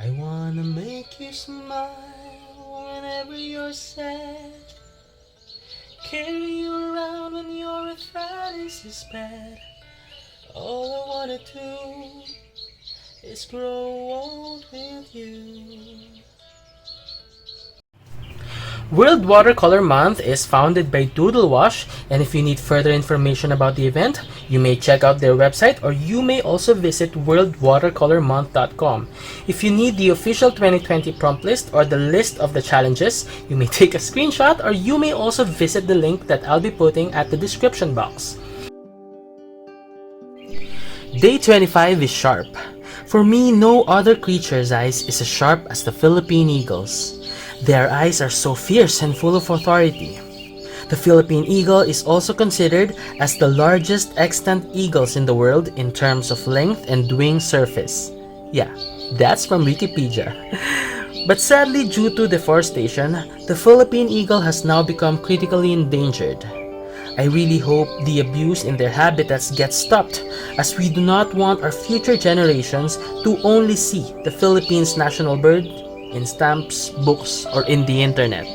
I wanna make you smile whenever you're sad. Carry you around when your arthritis is bad. All I wanna do is grow old with you. World Watercolor Month is founded by Doodlewash, and if you need further information about the event, you may check out their website, or you may also visit worldwatercolormonth.com. If you need the official 2020 prompt list or the list of the challenges, you may take a screenshot, or you may also visit the link that I'll be putting at the description box. Day 25 is sharp. For me, no other creature's eyes is as sharp as the Philippine eagles. Their eyes are so fierce and full of authority. The Philippine eagle is also considered as the largest extant eagles in the world in terms of length and wing surface. Yeah, that's from Wikipedia. But sadly, due to deforestation, the Philippine eagle has now become critically endangered. I really hope the abuse in their habitats gets stopped, as we do not want our future generations to only see the Philippines' national bird in stamps, books, or in the internet.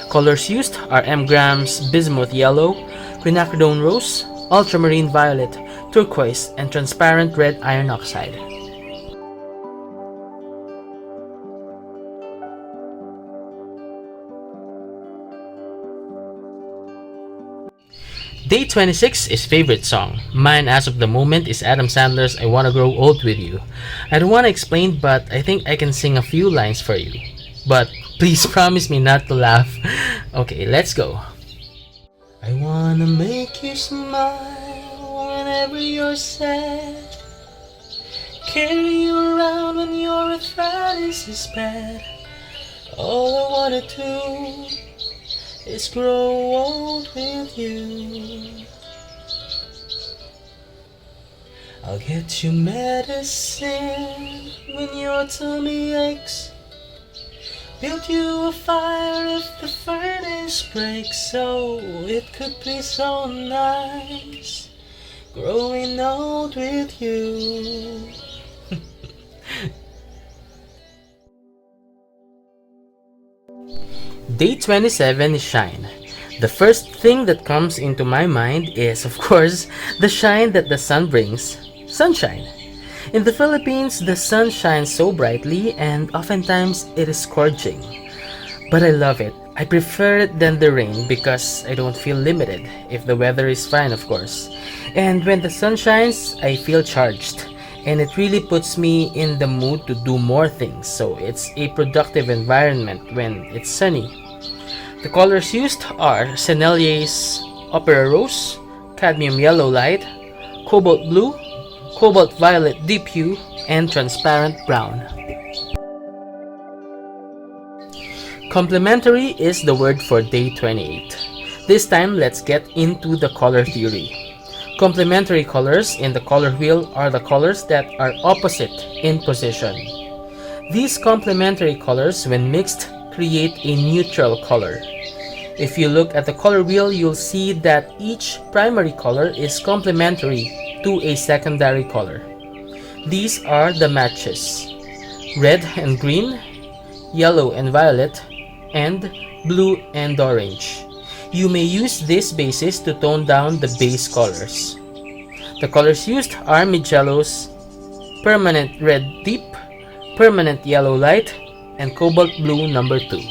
Colors used are m.graham's bismuth yellow, quinacridone rose, ultramarine violet, turquoise, and transparent red iron oxide. Day 26 is favorite song. Mine as of the moment is Adam Sandler's I Wanna Grow Old With You. I don't wanna explain, but I think I can sing a few lines for you. But please promise me not to laugh. Okay, let's go. I wanna make you smile whenever you're sad. Carry you around when your arthritis is bad. All I wanna do is grow old with you. I'll get you medicine when your tummy aches. Build you a fire if the furnace breaks. So it could be so nice growing old with you. Day 27 is shine. The first thing that comes into my mind is, of course, the shine that the sun brings. Sunshine. In the Philippines, the sun shines so brightly and oftentimes it is scorching. But I love it. I prefer it than the rain because I don't feel limited, if the weather is fine, of course. And when the sun shines, I feel charged. And it really puts me in the mood to do more things, so it's a productive environment when it's sunny. The colors used are sennelier's opera rose, cadmium yellow light, cobalt blue, cobalt violet deep hue, and transparent brown. Complementary is the word for day 28. This time, let's get into the color theory. Complementary colors in the color wheel are the colors that are opposite in position. These complementary colors, when mixed, create a neutral color. If you look at the color wheel, you'll see that each primary color is complementary to a secondary color. These are the matches: red and green, yellow and violet, and blue and orange. You may use this basis to tone down the base colors. The colors used are Michelo's permanent red deep, permanent yellow light, and cobalt blue number 2.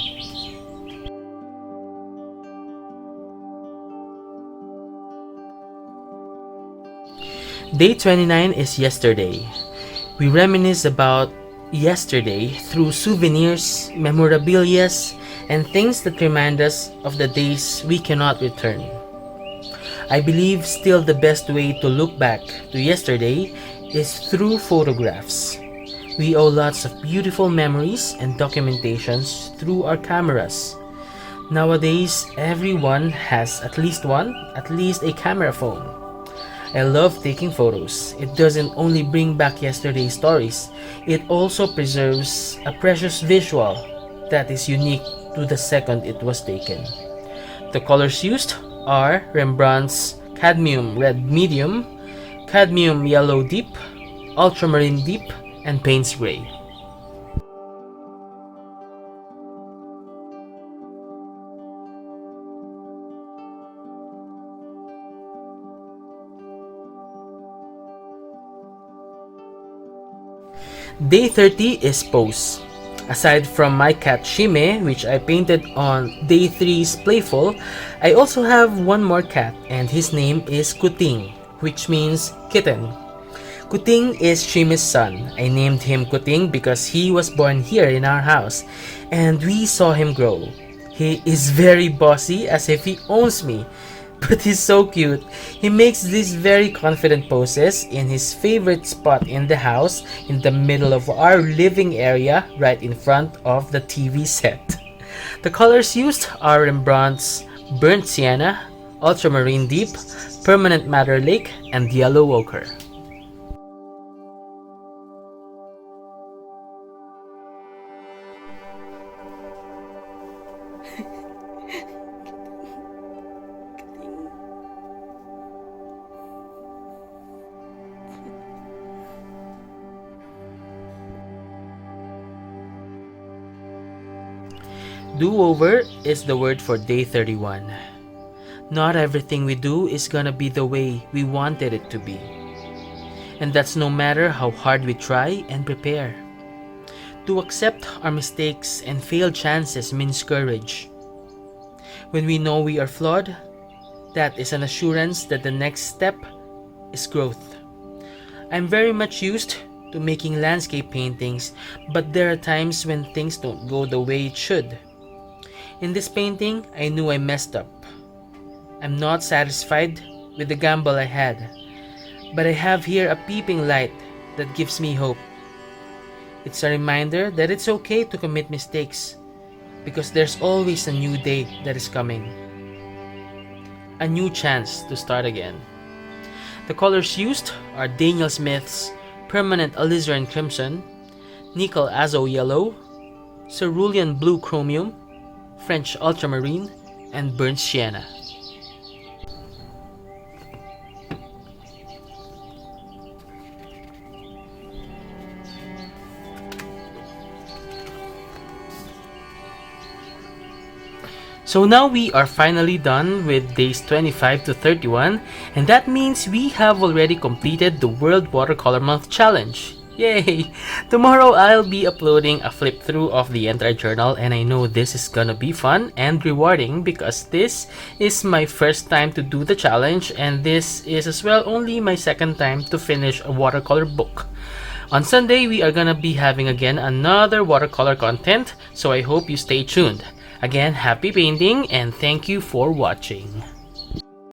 Day 29 is yesterday. We reminisce about yesterday through souvenirs, memorabilia, and things that remind us of the days we cannot return. I believe still the best way to look back to yesterday is through photographs. We owe lots of beautiful memories and documentations through our cameras. Nowadays, everyone has at least a camera phone. I love taking photos. It doesn't only bring back yesterday's stories, it also preserves a precious visual that is unique to the second it was taken. The colors used are Rembrandt's cadmium red medium, cadmium yellow deep, ultramarine deep, and Payne's gray. Day 30 is pose. Aside from my cat Shime, which I painted on day 3's playful, I also have one more cat and his name is Kuting, which means kitten. Kuting is Shime's son. I named him Kuting because he was born here in our house and we saw him grow. He is very bossy as if he owns me, but he's so cute. He makes these very confident poses in his favorite spot in the house, in the middle of our living area, right in front of the TV set. The colors used are rembrandts, burnt sienna, ultramarine deep, permanent matter lake, and yellow ochre. Do-over is the word for day 31. Not everything we do is gonna be the way we wanted it to be. And that's no matter how hard we try and prepare. To accept our mistakes and failed chances means courage. When we know we are flawed, that is an assurance that the next step is growth. I'm very much used to making landscape paintings, but there are times when things don't go the way it should. In this painting, I knew I messed up. I'm not satisfied with the gamble I had, but I have here a peeping light that gives me hope. It's a reminder that it's okay to commit mistakes, because there's always a new day that is coming. A new chance to start again. The colors used are Daniel Smith's Permanent Alizarin Crimson, Nickel Azo Yellow, Cerulean Blue Chromium, French Ultramarine, and Burnt Sienna. So now we are finally done with days 25 to 31, and that means we have already completed the World Watercolor Month Challenge. Yay! Tomorrow I'll be uploading a flip through of the entire journal, and I know this is gonna be fun and rewarding because this is my first time to do the challenge, and this is as well only my second time to finish a watercolor book. On Sunday we are gonna be having again another watercolor content, so I hope you stay tuned. Again, happy painting and thank you for watching.